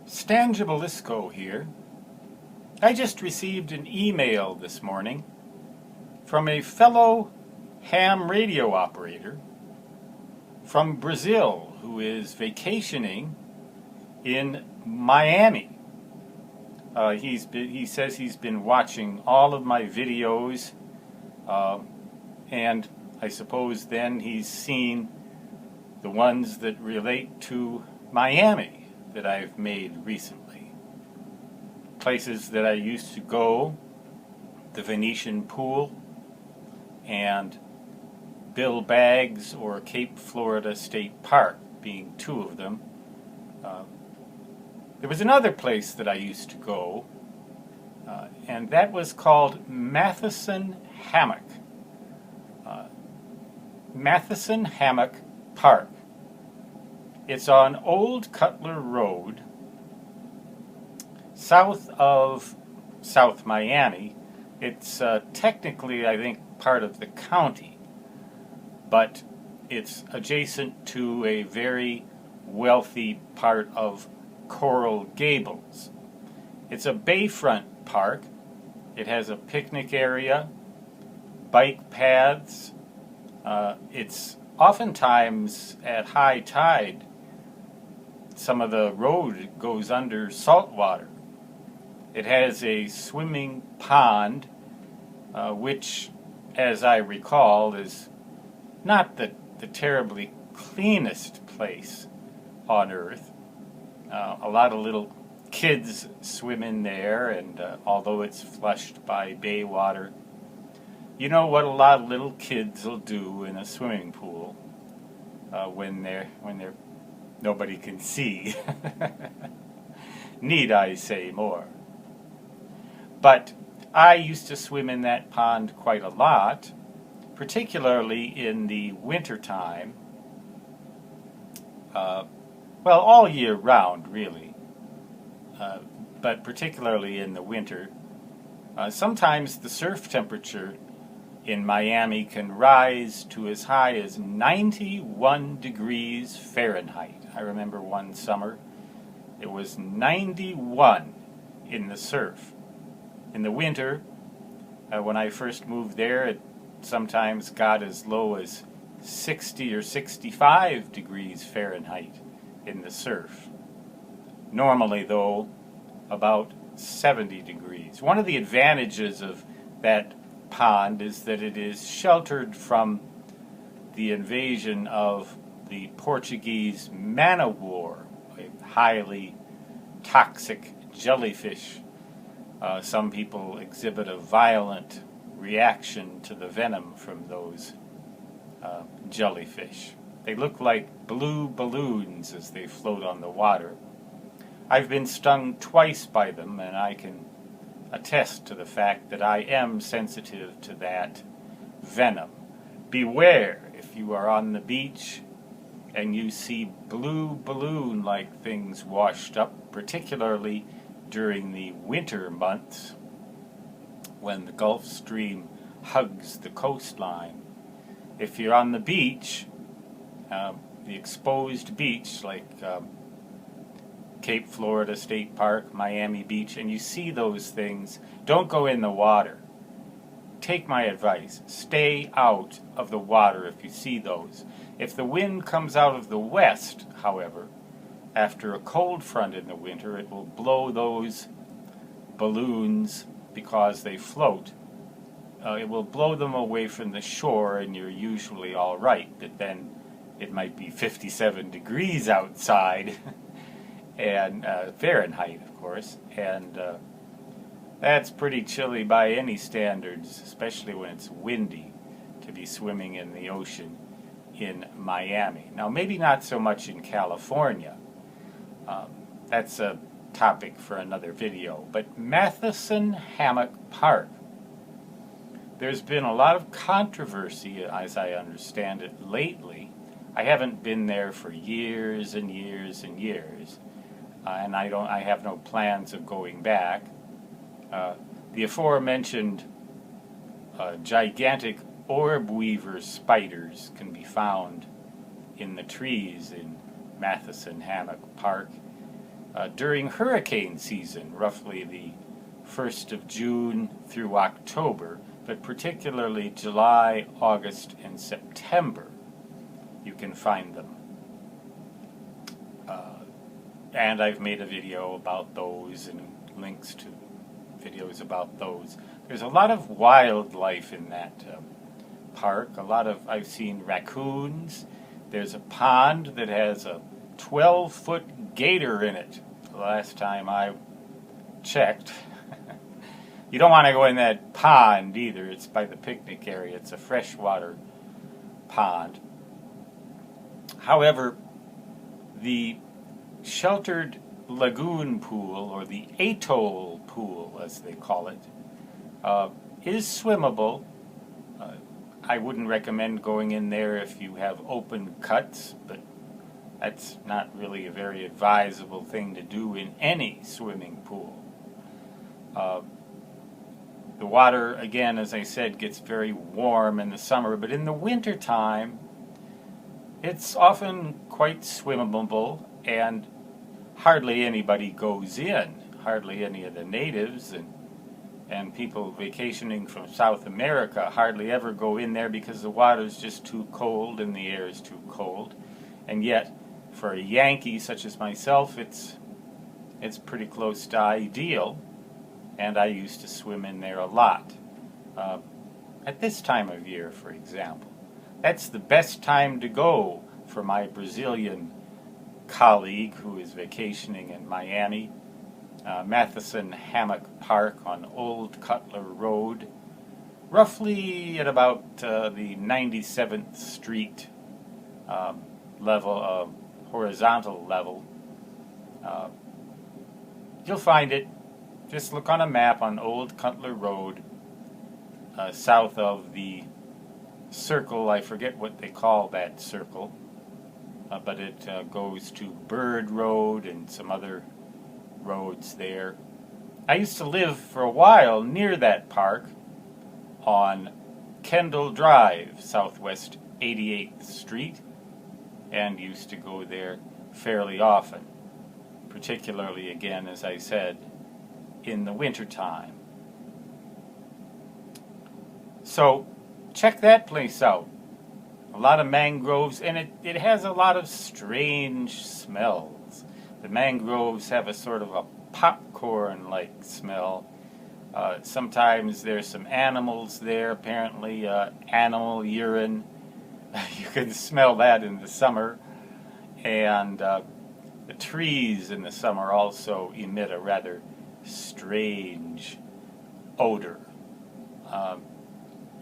Stan Gibilisco here. I just received an email this morning from a fellow ham radio operator from Brazil who is vacationing in Miami. He says he's been watching all of my videos, and I suppose then he's seen the ones that relate to Miami that I've made recently. Places that I used to go, the Venetian Pool, and Bill Baggs or Cape Florida State Park being two of them. There was another place that I used to go, and that was called Matheson Hammock. Matheson Hammock Park. It's on Old Cutler Road, south of South Miami. It's technically, I think, part of the county, but it's adjacent to a very wealthy part of Coral Gables. It's a bayfront park. It has a picnic area, bike paths. It's oftentimes at high tide. Some of the road goes under salt water. It has a swimming pond, which, as I recall, is not the terribly cleanest place on earth. A lot of little kids swim in there, and although it's flushed by bay water, you know what a lot of little kids will do in a swimming pool when they're nobody can see. Need I say more? But I used to swim in that pond quite a lot, particularly in the winter time. Well, all year round, really, but particularly in the winter. Sometimes the surf temperature in Miami can rise to as high as 91 degrees Fahrenheit. I remember one summer, it was 91 in the surf. In the winter, when I first moved there, it sometimes got as low as 60 or 65 degrees Fahrenheit in the surf. Normally, though, about 70 degrees. One of the advantages of that pond is that it is sheltered from the invasion of the Portuguese man-o-war, a highly toxic jellyfish. Some people exhibit a violent reaction to the venom from those jellyfish. They look like blue balloons as they float on the water. I've been stung twice by them, and I can attest to the fact that I am sensitive to that venom. Beware if you are on the beach and you see blue balloon-like things washed up, particularly during the winter months when the Gulf Stream hugs the coastline. If you're on the beach, the exposed beach like Cape Florida State Park, Miami Beach, and you see those things, don't go in the water. Take my advice. Stay out of the water if you see those. If the wind comes out of the west, however, after a cold front in the winter, it will blow those balloons because they float. It will blow them away from the shore, and you're usually all right. But then it might be 57 degrees outside, and Fahrenheit, of course, and that's pretty chilly by any standards, especially when it's windy, to be swimming in the ocean in Miami. Now, maybe not so much in California. That's a topic for another video. But Matheson Hammock Park. There's been a lot of controversy, as I understand it, lately. I haven't been there for years and years and years, and I have no plans of going back. The aforementioned gigantic orb weaver spiders can be found in the trees in Matheson Hammock Park. During hurricane season, roughly the 1st of June through October, but particularly July, August, and September, you can find them. And I've made a video about those and links to videos about those. There's a lot of wildlife in that park. I've seen raccoons. There's a pond that has a 12-foot gator in it. The last time I checked. You don't want to go in that pond either. It's by the picnic area. It's a freshwater pond. However, the sheltered lagoon pool, or the atoll pool as they call it, is swimmable. I wouldn't recommend going in there if you have open cuts, but that's not really a very advisable thing to do in any swimming pool. The water, again, as I said, gets very warm in the summer, but in the winter time, it's often quite swimmable, and hardly anybody goes in. Hardly any of the natives and people vacationing from South America hardly ever go in there because the water's just too cold and the air is too cold. And yet, for a Yankee such as myself, it's pretty close to ideal, and I used to swim in there a lot. At this time of year, for example. That's the best time to go for my Brazilian colleague who is vacationing in Miami. Matheson Hammock Park on Old Cutler Road, roughly at about the 97th Street level, horizontal level. You'll find it. Just look on a map on Old Cutler Road, south of the circle. I forget what they call that circle, but it goes to Bird Road and some other roads there. I used to live for a while near that park on Kendall Drive, southwest 88th Street, and used to go there fairly often, particularly, again, as I said, in the wintertime. So check that place out. A lot of mangroves, and it has a lot of strange smells. The mangroves have a sort of a popcorn-like smell. Sometimes there's some animals there, apparently animal urine. You can smell that in the summer. And the trees in the summer also emit a rather strange odor.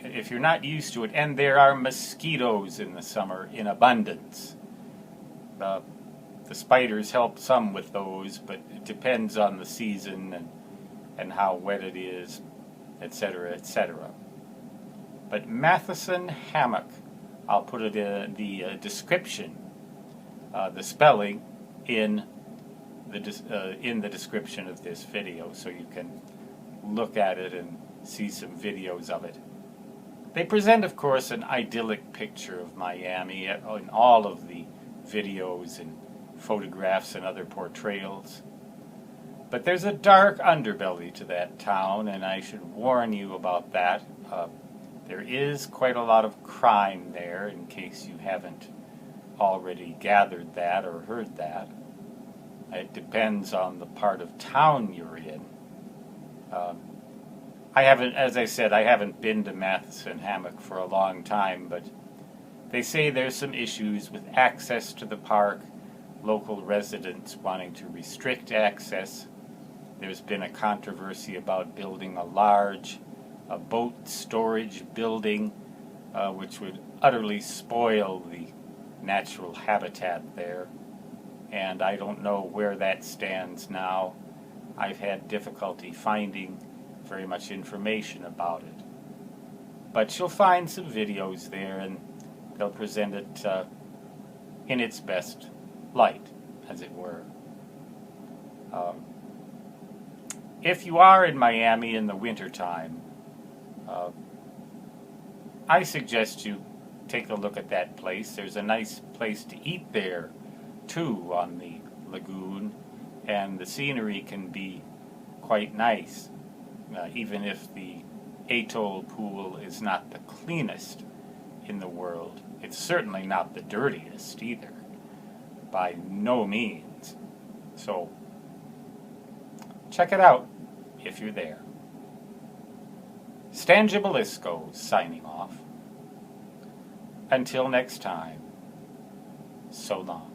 If you're not used to it, and there are mosquitoes in the summer in abundance. The spiders help some with those, but it depends on the season and how wet it is, etc., etc. But Matheson Hammock, I'll put it in the description, the spelling in the description of this video, so you can look at it and see some videos of it. They present, of course, an idyllic picture of Miami in all of the videos and photographs and other portrayals. But there's a dark underbelly to that town, and I should warn you about that. There is quite a lot of crime there, in case you haven't already gathered that or heard that. It depends on the part of town you're in. I haven't, as I said, I haven't been to Matheson Hammock for a long time, but they say there's some issues with access to the park, local residents wanting to restrict access. There's been a controversy about building a large boat storage building, which would utterly spoil the natural habitat there. And I don't know where that stands now. I've had difficulty finding very much information about it. But you'll find some videos there, and they'll present it in its best light, as it were. If you are in Miami in the wintertime, I suggest you take a look at that place. There's a nice place to eat there, too, on the lagoon. and the scenery can be quite nice, even if the atoll pool is not the cleanest in the world. It's certainly not the dirtiest either, by no means. So check it out if you're there. Stan Gibilisco signing off. Until next time, so long.